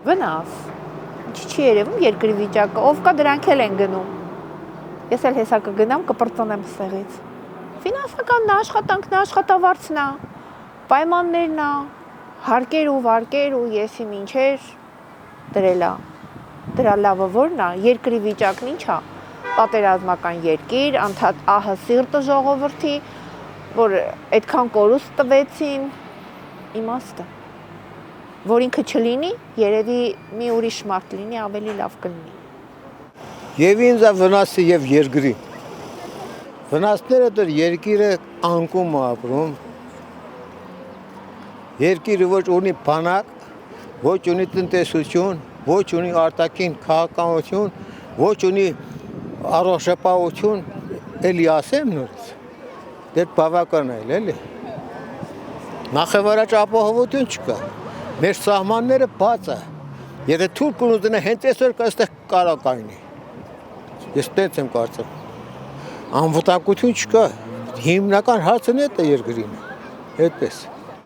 Վնաս։ Չի երևում երկրի վիճակը, ով կա դրանք էլ են գնում։ Ես էլ հեսա կգնամ, կպրծնեմ ստեղից։ Ֆինանսականն է, աշխատանքն է, աշխատավարձն է, պայմաններն է, հարկեր ու վարկեր ու եսի մինչեր դրելա։ Դրա լավը որն է, երկրի վիճակն ինչ է, պատերազմական երկիր, անդադ ահը սիրտը ժողովրդի, որ այդքան կորուստ տվեցին, իմաստը, որ ինքը չլինի, երևի մի ուրիշ մարդ լինի, ավելի լավ կլինի։ Եվ ինձ է վնասը և երկրի։ Վնասները դր երկիրը անկում ապրում, երկիրը ոչ ունի բանակ, ոչ ունի տնտեսություն, ոչ ունի արտաքին քաղաքականություն, ոչ ունի առողջապահություն, էլի ասեմ նորից, դեր բավական է էլի։ Նախևառաջ ապահովություն չկա, մեր սահմանները բաց է, եթե թուրքն ուզենա հենց այսօր այստեղ կարող կայնի, ես տենց եմ կարծում, անվտանգություն չկա, հիմնական հարցն է դա երկրին, այդպես։